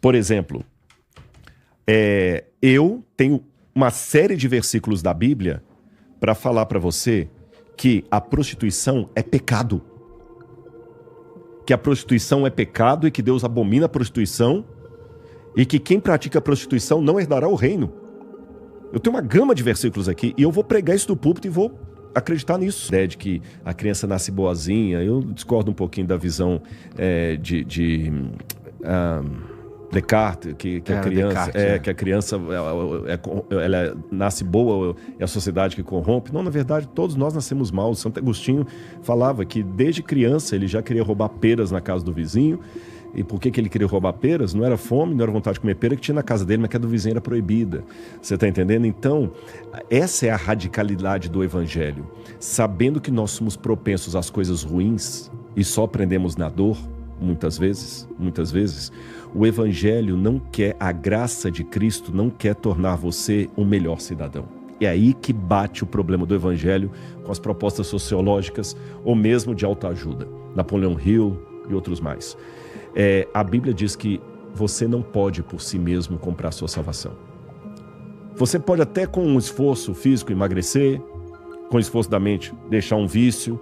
Por exemplo, eu tenho uma série de versículos da Bíblia para falar para você que a prostituição é pecado. Que a prostituição é pecado e que Deus abomina a prostituição e que quem pratica a prostituição não herdará o reino. Eu tenho uma gama de versículos aqui e eu vou pregar isso do púlpito e vou acreditar nisso. A ideia de que a criança nasce boazinha, eu discordo um pouquinho da visão de Descartes, que a criança, Descartes, que a criança ela nasce boa, é a sociedade que corrompe. Não, na verdade, todos nós nascemos mal. Santo Agostinho falava que desde criança ele já queria roubar peras na casa do vizinho. E por que ele queria roubar peras? Não era fome, não era vontade de comer pera que tinha na casa dele, mas que a do vizinho era proibida. Você está entendendo? Então, essa é a radicalidade do Evangelho. Sabendo que nós somos propensos às coisas ruins e só aprendemos na dor, muitas vezes, o Evangelho não quer, a graça de Cristo não quer tornar você um melhor cidadão. É aí que bate o problema do Evangelho com as propostas sociológicas ou mesmo de autoajuda. Napoleão Hill e outros mais. A Bíblia diz que você não pode por si mesmo comprar sua salvação. Você pode até com um esforço físico emagrecer, com o esforço da mente deixar um vício.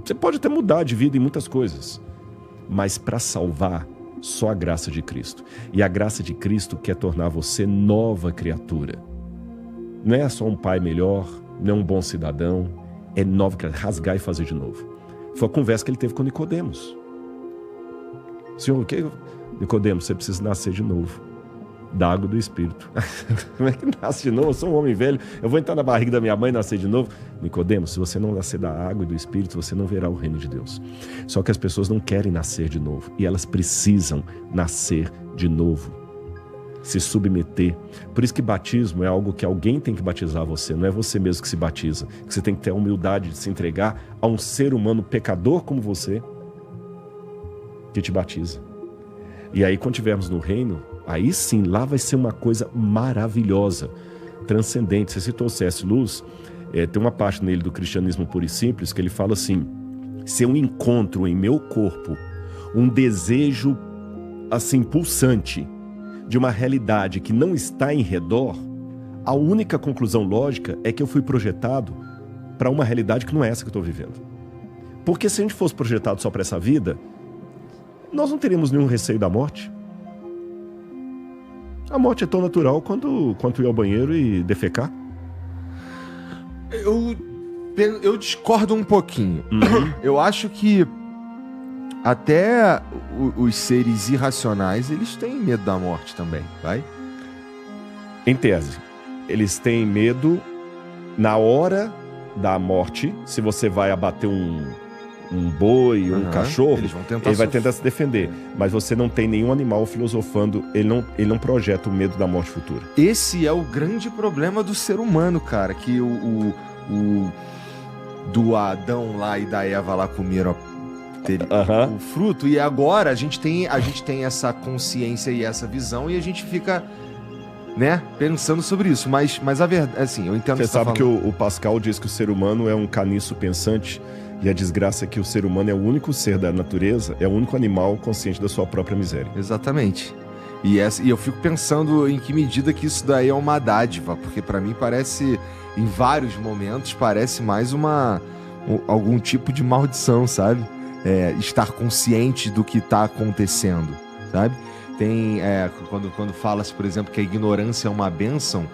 Você pode até mudar de vida em muitas coisas. Mas para salvar, só a graça de Cristo. E a graça de Cristo quer tornar você nova criatura. Não é só um pai melhor, não é um bom cidadão, é nova criatura, rasgar e fazer de novo. Foi a conversa que ele teve com Nicodemos. Senhor, Nicodemos, você precisa nascer de novo, da água do Espírito. Como é que nasce de novo? Eu sou um homem velho, eu vou entrar na barriga da minha mãe e nascer de novo? Nicodemos, se você não nascer da água e do Espírito, você não verá o reino de Deus. Só que as pessoas não querem nascer de novo, e elas precisam nascer de novo, se submeter. Por isso que batismo é algo que alguém tem que batizar você, não é você mesmo que se batiza, que você tem que ter a humildade de se entregar a um ser humano pecador como você, que te batiza. E aí quando estivermos no reino, aí sim, lá vai ser uma coisa maravilhosa, transcendente. Você citou o C.S. Lewis, tem uma parte nele do Cristianismo Puro e Simples que ele fala assim: se eu encontro em meu corpo um desejo assim pulsante de uma realidade que não está em redor, a única conclusão lógica é que eu fui projetado para uma realidade que não é essa que eu estou vivendo. Porque se a gente fosse projetado só para essa vida, nós não teríamos nenhum receio da morte. A morte é tão natural quanto ir ao banheiro e defecar. Eu discordo um pouquinho. Eu acho que até os seres irracionais, eles têm medo da morte também, vai? Em tese, eles têm medo na hora da morte. Se você vai abater um boi, um cachorro, ele vai tentar se defender. Mas você não tem nenhum animal filosofando, ele não projeta o medo da morte futura. Esse é o grande problema do ser humano, cara, que do Adão lá e da Eva lá comeram o fruto, e agora a gente tem essa consciência e essa visão e a gente fica, né, pensando sobre isso. Mas a verdade, assim, eu entendo. Você sabe que o Pascal diz que o ser humano é um caniço pensante. E a desgraça é que o ser humano é o único ser da natureza, é o único animal consciente da sua própria miséria. Exatamente. E eu fico pensando em que medida que isso daí é uma dádiva, porque para mim parece, em vários momentos, parece mais algum tipo de maldição, sabe? Estar consciente do que está acontecendo, sabe? Tem, quando fala-se, por exemplo, que a ignorância é uma bênção,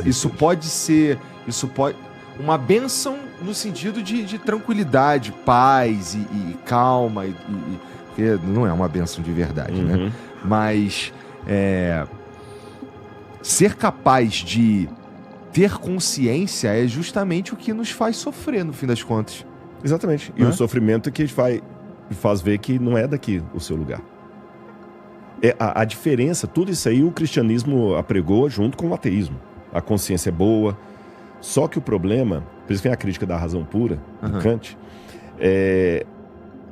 isso pode ser uma bênção no sentido de tranquilidade, paz e calma, porque não é uma bênção de verdade, né? Mas ser capaz de ter consciência é justamente o que nos faz sofrer, no fim das contas. Exatamente. E o sofrimento que faz ver que não é daqui o seu lugar. A diferença, tudo isso aí o cristianismo apregou junto com o ateísmo. A consciência é boa. Só que o problema, por isso vem a crítica da razão pura, do Kant,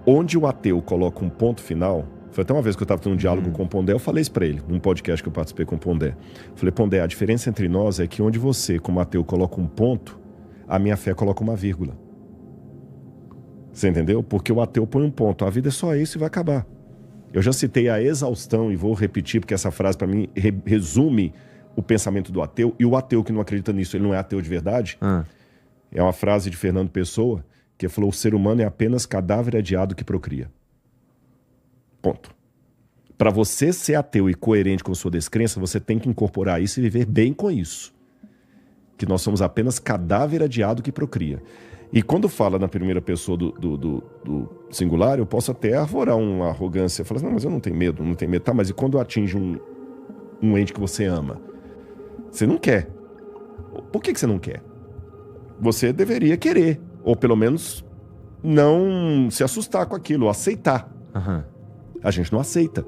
onde o ateu coloca um ponto final. Foi até uma vez que eu estava tendo um diálogo com o Pondé, eu falei isso para ele, num podcast que eu participei com o Pondé. Falei, Pondé, a diferença entre nós é que onde você, como ateu, coloca um ponto, a minha fé coloca uma vírgula. Você entendeu? Porque o ateu põe um ponto, a vida é só isso e vai acabar. Eu já citei a exaustão e vou repetir, porque essa frase, para mim, resume o pensamento do ateu. E o ateu que não acredita nisso, ele não é ateu de verdade. É uma frase de Fernando Pessoa, que falou: o ser humano é apenas cadáver adiado que procria. Ponto. Para você ser ateu e coerente com sua descrença, você tem que incorporar isso e viver bem com isso. Que nós somos apenas cadáver adiado que procria. E quando fala na primeira pessoa do singular, eu posso até arvorar uma arrogância. Falar assim, não, mas eu não tenho medo, não tenho medo. Tá, mas e quando atinge um ente que você ama? Você não quer. Por que você não quer? Você deveria querer. Ou pelo menos não se assustar com aquilo, ou aceitar. A gente não aceita.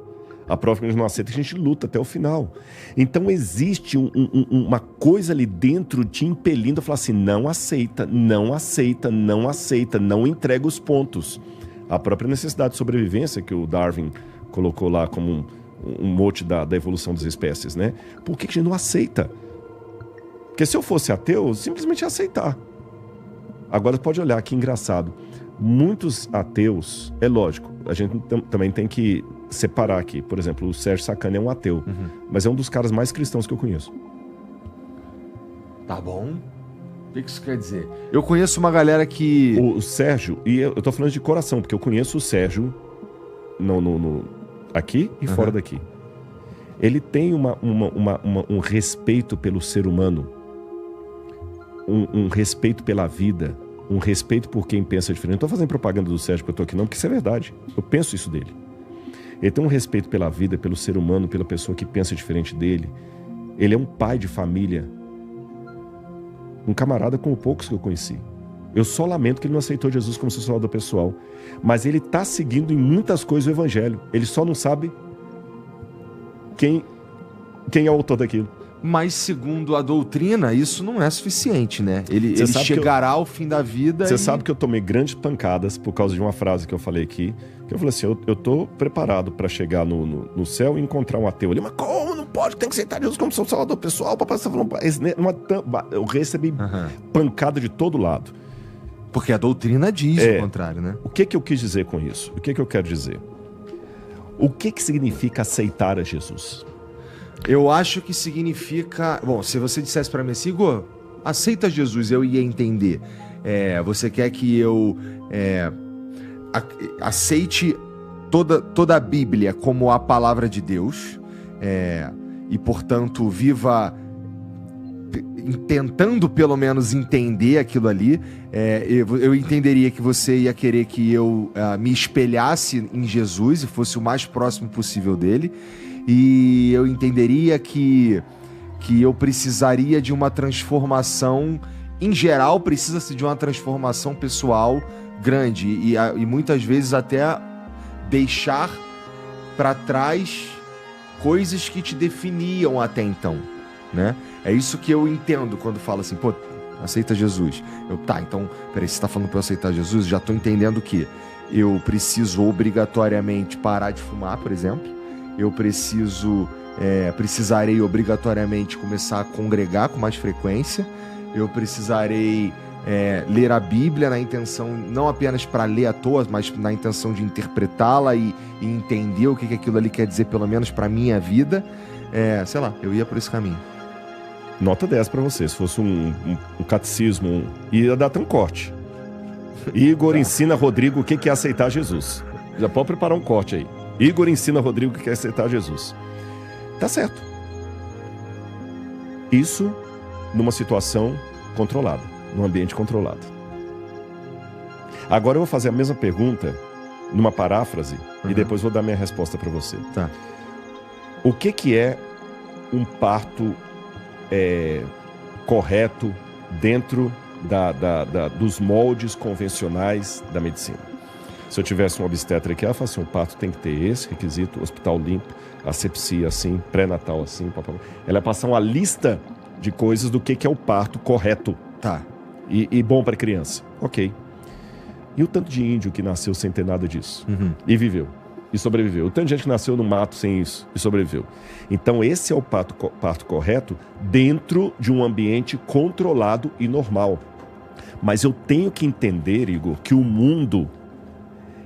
A prova que a gente não aceita, a gente luta até o final. Então existe uma coisa ali dentro te impelindo a falar assim, não aceita, não aceita, não aceita, não entrega os pontos. A própria necessidade de sobrevivência que o Darwin colocou lá como um mote da evolução das espécies, né? Por que a gente não aceita? Porque se eu fosse ateu, eu simplesmente ia aceitar. Agora pode olhar que engraçado. Muitos ateus, é lógico, a gente também tem que separar aqui. Por exemplo, o Sérgio Sacani é um ateu, mas é um dos caras mais cristãos que eu conheço. Tá bom. O que isso quer dizer? Eu conheço uma galera que... O Sérgio, e eu tô falando de coração, porque eu conheço o Sérgio aqui e fora daqui. Ele tem um respeito pelo ser humano, um respeito pela vida, um respeito por quem pensa diferente. Não estou fazendo propaganda do Sérgio porque eu estou aqui não, porque isso é verdade. Eu penso isso dele. Ele tem um respeito pela vida, pelo ser humano, pela pessoa que pensa diferente dele. Ele é um pai de família. Um camarada como poucos que eu conheci. Eu só lamento que ele não aceitou Jesus como seu salvador pessoal. Mas ele está seguindo em muitas coisas o evangelho. Ele só não sabe quem é o autor daquilo. Mas segundo a doutrina, isso não é suficiente, né? Ele chegará ao fim da vida. Você sabe que eu tomei grandes pancadas por causa de uma frase que eu falei aqui. Que eu falei assim, eu tô preparado para chegar no céu e encontrar um ateu ali. Mas como? Não pode, tem que aceitar Jesus como seu salvador pessoal. O papai está falando... Eu recebi pancada de todo lado. Porque a doutrina diz o contrário, né? O que eu quis dizer com isso? O que eu quero dizer? O que significa aceitar a Jesus? Eu acho que significa... Bom, se você dissesse pra mim assim, Igor, aceita Jesus, eu ia entender. Você quer que eu aceite toda a Bíblia como a palavra de Deus e, portanto, viva tentando pelo menos entender aquilo ali. Eu entenderia que você ia querer que eu me espelhasse em Jesus e fosse o mais próximo possível dele. E eu entenderia que eu precisaria de uma transformação, em geral, precisa-se de uma transformação pessoal grande e muitas vezes até deixar para trás coisas que te definiam até então, né? É isso que eu entendo quando falo assim, pô, aceita Jesus. Então, peraí, você está falando para eu aceitar Jesus? Já estou entendendo que eu preciso obrigatoriamente parar de fumar, por exemplo. Eu precisarei obrigatoriamente começar a congregar com mais frequência. Eu precisarei ler a Bíblia na intenção, não apenas para ler à toa, mas na intenção de interpretá-la e entender o que aquilo ali quer dizer, pelo menos para minha vida. Sei lá, eu ia por esse caminho. Nota 10 para você, se fosse um catecismo, ia dar até um corte. Igor ensina Rodrigo o que é aceitar Jesus. Já pode preparar um corte aí. Igor ensina Rodrigo que quer aceitar Jesus. Tá certo. Isso numa situação controlada, num ambiente controlado. Agora eu vou fazer a mesma pergunta numa paráfrase e depois vou dar minha resposta para você. Tá. O que é um parto correto dentro dos moldes convencionais da medicina? Se eu tivesse um obstetra aqui, ela fala assim, o parto tem que ter esse requisito, hospital limpo, asepsia assim, pré-natal assim, papapá. Ela vai passar uma lista de coisas do que é o parto correto. Tá. E bom para criança. Ok. E o tanto de índio que nasceu sem ter nada disso? E viveu. E sobreviveu. O tanto de gente que nasceu no mato sem isso e sobreviveu. Então esse é o parto correto dentro de um ambiente controlado e normal. Mas eu tenho que entender, Igor, que o mundo...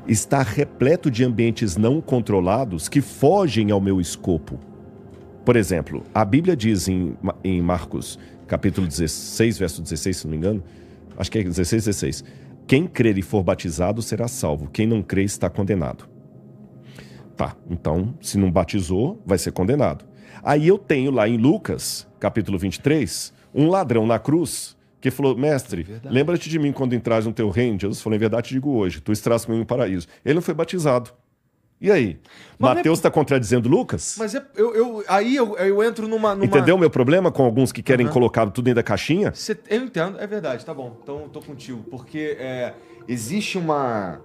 está repleto de ambientes não controlados que fogem ao meu escopo. Por exemplo, a Bíblia diz em Marcos, capítulo 16, verso 16, se não me engano, acho que é 16. Quem crer e for batizado será salvo, quem não crer está condenado. Tá, então, se não batizou, vai ser condenado. Aí eu tenho lá em Lucas, capítulo 23, um ladrão na cruz que falou, mestre, lembra-te de mim quando entrares no teu reino. Jesus falou, em verdade te digo hoje, tu estarás comigo no paraíso. Ele não foi batizado. E aí? Mateus está contradizendo Lucas? Mas eu entro numa... Entendeu o meu problema com alguns que querem colocar tudo dentro da caixinha? Eu entendo, é verdade, tá bom. Então eu tô contigo. Porque existe uma...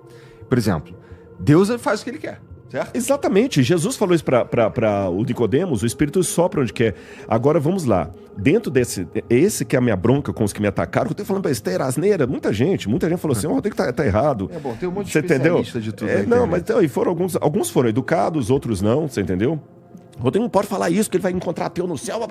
Por exemplo, Deus faz o que ele quer. Certo? Exatamente. Jesus falou isso para o Nicodemos, o Espírito sopra onde quer. Agora vamos lá. Dentro esse que é a minha bronca com os que me atacaram, eu tô falando para esteira, asneira, muita gente falou assim, Rodrigo tá errado. É bom, tem um monte de você especialista entendeu? De tudo. Não, mas então, e foram alguns foram educados, outros não, você entendeu? Rodrigo não pode falar isso, que ele vai encontrar ateu no céu.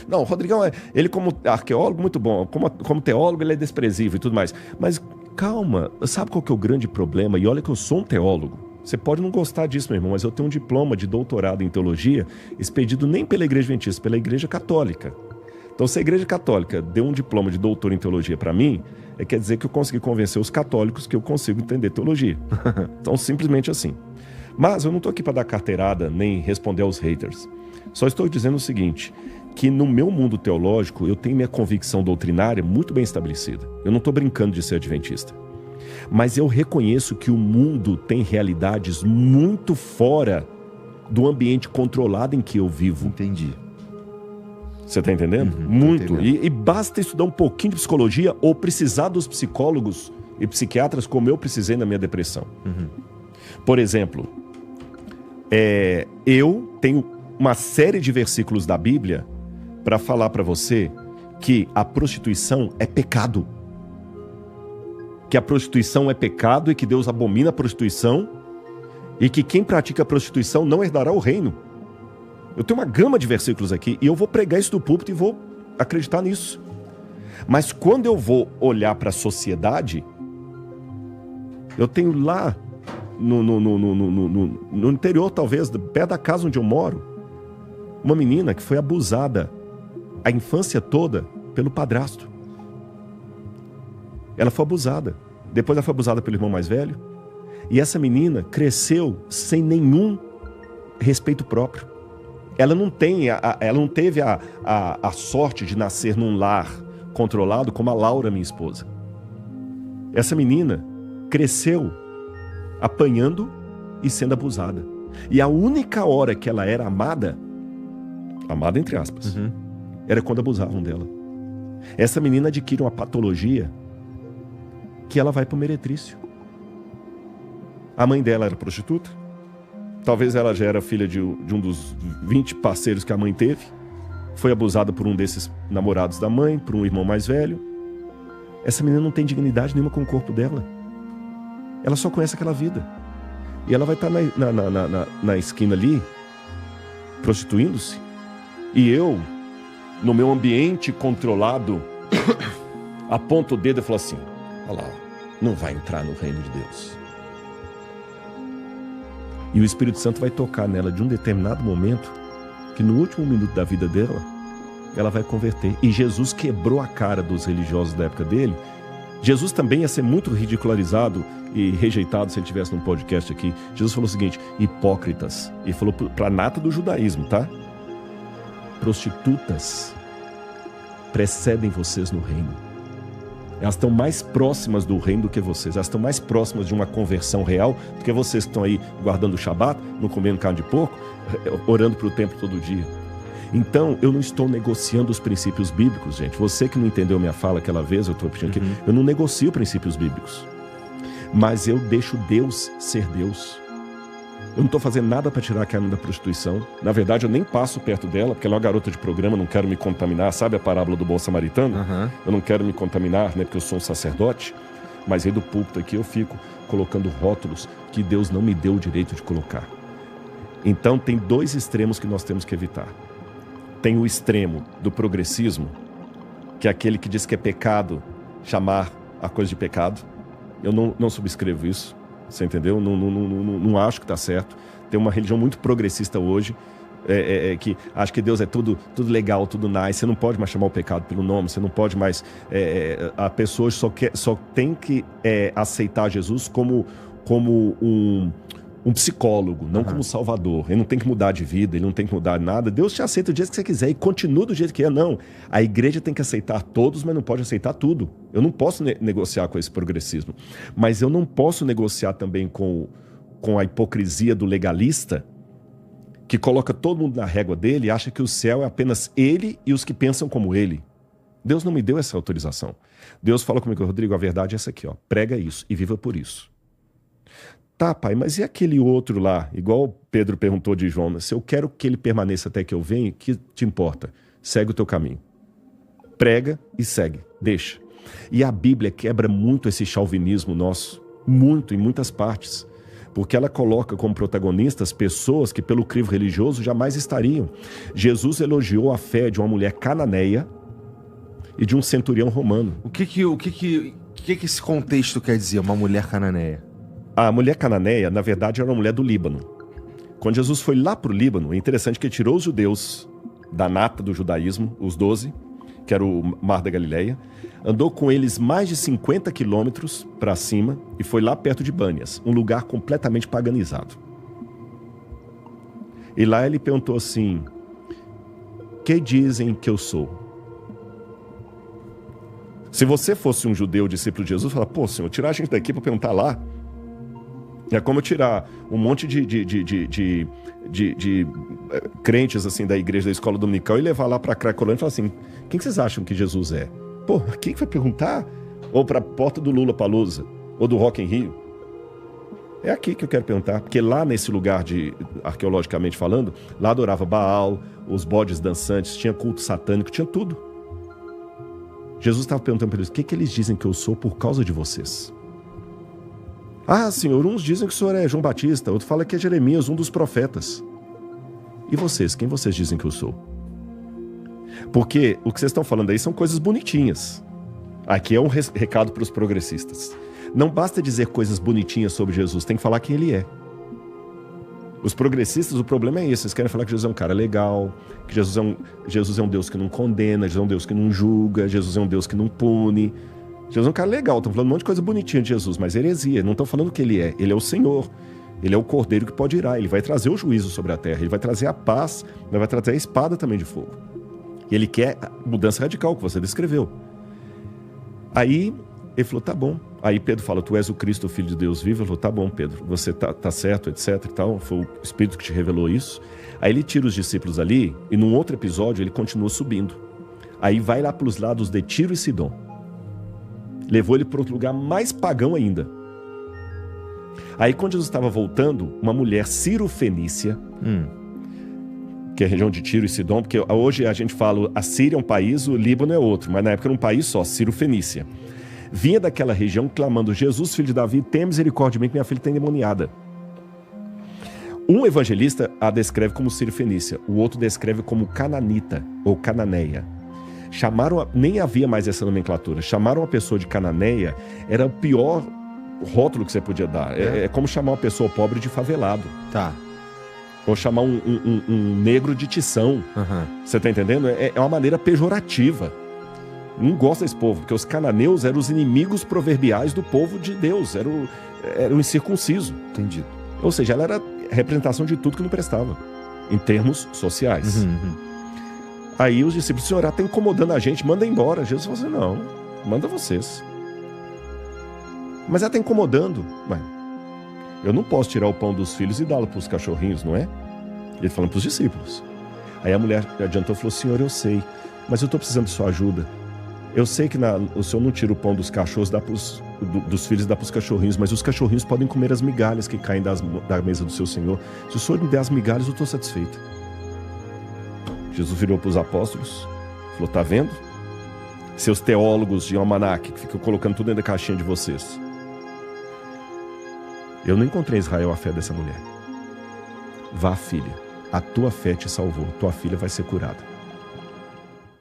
Não, o Rodrigão, ele como arqueólogo, muito bom. Como teólogo, ele é desprezível e tudo mais. Mas calma, sabe qual que é o grande problema? E olha que eu sou um teólogo. Você pode não gostar disso, meu irmão, mas eu tenho um diploma de doutorado em teologia expedido nem pela Igreja Adventista, pela Igreja Católica. Então, se a Igreja Católica deu um diploma de doutor em teologia para mim, quer dizer que eu consegui convencer os católicos que eu consigo entender teologia. Então, simplesmente assim. Mas eu não estou aqui para dar carteirada nem responder aos haters. Só estou dizendo o seguinte, que no meu mundo teológico eu tenho minha convicção doutrinária muito bem estabelecida. Eu não estou brincando de ser adventista. Mas eu reconheço que o mundo tem realidades muito fora do ambiente controlado em que eu vivo. Entendi. Você está entendendo? Muito. E basta estudar um pouquinho de psicologia ou precisar dos psicólogos e psiquiatras como eu precisei na minha depressão. Por exemplo, eu tenho uma série de versículos da Bíblia para falar para você que a prostituição é pecado. Que a prostituição é pecado e que Deus abomina a prostituição e que quem pratica a prostituição não herdará o reino. Eu tenho uma gama de versículos aqui e eu vou pregar isso do púlpito e vou acreditar nisso. Mas quando eu vou olhar para a sociedade, eu tenho lá no interior, talvez, perto da casa onde eu moro, uma menina que foi abusada a infância toda pelo padrasto. Ela foi abusada. Depois ela foi abusada pelo irmão mais velho. E essa menina cresceu sem nenhum respeito próprio. Ela não teve a sorte de nascer num lar controlado como a Laura, minha esposa. Essa menina cresceu apanhando e sendo abusada. E a única hora que ela era amada entre aspas, era quando abusavam dela. Essa menina adquire uma patologia que ela vai para o meretrício. A mãe dela era prostituta. Talvez ela já era filha de um dos 20 parceiros que a mãe teve. Foi abusada por um desses namorados da mãe, por um irmão mais velho. Essa menina não tem dignidade nenhuma com o corpo dela. Ela só conhece aquela vida. E ela vai estar na esquina ali, prostituindo-se. E eu, no meu ambiente controlado, aponto o dedo e falo assim, olha lá, não vai entrar no reino de Deus. E o Espírito Santo vai tocar nela de um determinado momento, que no último minuto da vida dela, ela vai converter. E Jesus quebrou a cara dos religiosos da época dele. Jesus também ia ser muito ridicularizado e rejeitado se ele estivesse num podcast aqui. Jesus falou o seguinte, hipócritas. E falou para a nata do judaísmo, tá? Prostitutas precedem vocês no reino. Elas estão mais próximas do reino do que vocês. Elas estão mais próximas de uma conversão real do que vocês que estão aí guardando o Shabat, não comendo carne de porco, orando para o templo todo dia. Então, eu não estou negociando os princípios bíblicos, gente. Você que não entendeu minha fala aquela vez, eu estou repetindo aqui, eu não negocio princípios bíblicos. Mas eu deixo Deus ser Deus. Eu não estou fazendo nada para tirar a Carmen da prostituição. Na verdade, eu nem passo perto dela, porque ela é uma garota de programa, não quero me contaminar. Sabe a parábola do bom samaritano? Eu não quero me contaminar, né, porque eu sou um sacerdote. Mas aí do púlpito aqui eu fico colocando rótulos que Deus não me deu o direito de colocar. Então tem dois extremos que nós temos que evitar. Tem o extremo do progressismo, que é aquele que diz que é pecado chamar a coisa de pecado. Eu não subscrevo isso. Você entendeu? Não acho que está certo. Tem uma religião muito progressista hoje, que acha que Deus é tudo legal, tudo nice. Você não pode mais chamar o pecado pelo nome, você não pode mais... a pessoa só tem que aceitar Jesus como um psicólogo, não como salvador. Ele não tem que mudar de vida, ele não tem que mudar nada. Deus te aceita do jeito que você quiser e continua do jeito que é. Não, a igreja tem que aceitar todos, mas não pode aceitar tudo. Eu não posso negociar com esse progressismo. Mas eu não posso negociar também com a hipocrisia do legalista, que coloca todo mundo na régua dele e acha que o céu é apenas ele e os que pensam como ele. Deus não me deu essa autorização. Deus fala comigo: Rodrigo, a verdade é essa aqui, ó. Prega isso e viva por isso. Tá, pai, mas e aquele outro lá? Igual Pedro perguntou de João, se eu quero que ele permaneça até que eu venha, o que te importa? Segue o teu caminho. Prega e segue, deixa. E a Bíblia quebra muito esse chauvinismo nosso, muito, em muitas partes, porque ela coloca como protagonistas pessoas que pelo crivo religioso jamais estariam. Jesus elogiou a fé de uma mulher cananeia e de um centurião romano. O que esse contexto quer dizer, uma mulher cananeia? A mulher cananeia, na verdade, era uma mulher do Líbano. Quando Jesus foi lá para o Líbano, é interessante que ele tirou os judeus da nata do judaísmo, os 12, que era o Mar da Galileia, andou com eles mais de 50 quilômetros para cima e foi lá perto de Bânias, um lugar completamente paganizado. E lá ele perguntou assim: que dizem que eu sou? Se você fosse um judeu discípulo de Jesus, fala: pô, Senhor, tirar a gente daqui para perguntar lá. É como eu tirar um monte de crentes assim da igreja da escola dominical e levar lá para Cracolândia e falar assim: quem vocês acham que Jesus é? Pô, quem vai perguntar? Ou para a porta do Lollapalooza, ou do Rock in Rio? É aqui que eu quero perguntar, porque lá nesse lugar, arqueologicamente falando, lá adorava Baal, os bodes dançantes, tinha culto satânico, tinha tudo. Jesus estava perguntando para eles: o que eles dizem que eu sou por causa de vocês? Ah, Senhor, uns dizem que o Senhor é João Batista, outro fala que é Jeremias, um dos profetas. E vocês, quem vocês dizem que eu sou? Porque o que vocês estão falando aí são coisas bonitinhas. Aqui é um recado para os progressistas. Não basta dizer coisas bonitinhas sobre Jesus, tem que falar quem ele é. Os progressistas, o problema é esse: eles querem falar que Jesus é um cara legal, que Jesus é um Deus que não condena, Jesus é um Deus que não julga, Jesus é um Deus que não pune. Jesus é um cara legal, estão falando um monte de coisa bonitinha de Jesus, mas heresia, não estão falando que ele é o Senhor, ele é o Cordeiro que pode irar, ele vai trazer o juízo sobre a terra, ele vai trazer a paz, ele vai trazer a espada também de fogo. E ele quer a mudança radical que você descreveu. Aí ele falou: tá bom. Aí Pedro fala: tu és o Cristo, o Filho de Deus vivo. Ele falou: tá bom, Pedro, você tá certo, etc e tal, foi o Espírito que te revelou isso. Aí ele tira os discípulos ali e num outro episódio ele continua subindo. Aí vai lá para os lados de Tiro e Sidom. Levou ele para outro lugar mais pagão ainda. Aí quando Jesus estava voltando, uma mulher Ciro-fenícia, que é a região de Tiro e Sidom, porque hoje a gente fala a Síria é um país, o Líbano é outro, mas na época era um país só, Ciro-fenícia. Vinha daquela região clamando: Jesus, filho de Davi, tem misericórdia de mim que minha filha está endemoniada. Um evangelista a descreve como Ciro-fenícia, o outro descreve como cananita ou cananeia. Nem havia mais essa nomenclatura. Chamaram uma pessoa de cananeia, era o pior rótulo que você podia dar. É como chamar uma pessoa pobre de favelado. Tá. Ou chamar um negro de tição. Você tá entendendo? É uma maneira pejorativa. Não gosta desse povo, porque os cananeus eram os inimigos proverbiais do povo de Deus. Era o incircunciso. Entendido. Ou seja, ela era a representação de tudo que não prestava, em termos sociais. Aí os discípulos: o Senhor está incomodando a gente, manda embora. Jesus falou assim: não, manda vocês. Mas ela está incomodando. Mas eu não posso tirar o pão dos filhos e dá-lo para os cachorrinhos, não é? Ele falando para os discípulos. Aí a mulher adiantou e falou: Senhor, eu sei, mas eu estou precisando de sua ajuda. Eu sei que o Senhor não tira o pão dos cachorros, dos filhos e dá para os cachorrinhos, mas os cachorrinhos podem comer as migalhas que caem da mesa do seu Senhor. Se o Senhor me der as migalhas, eu estou satisfeito. Jesus virou para os apóstolos, falou: tá vendo? Seus teólogos de almanaque que ficam colocando tudo dentro da caixinha de vocês. Eu não encontrei em Israel a fé dessa mulher. Vá, filha, a tua fé te salvou, tua filha vai ser curada.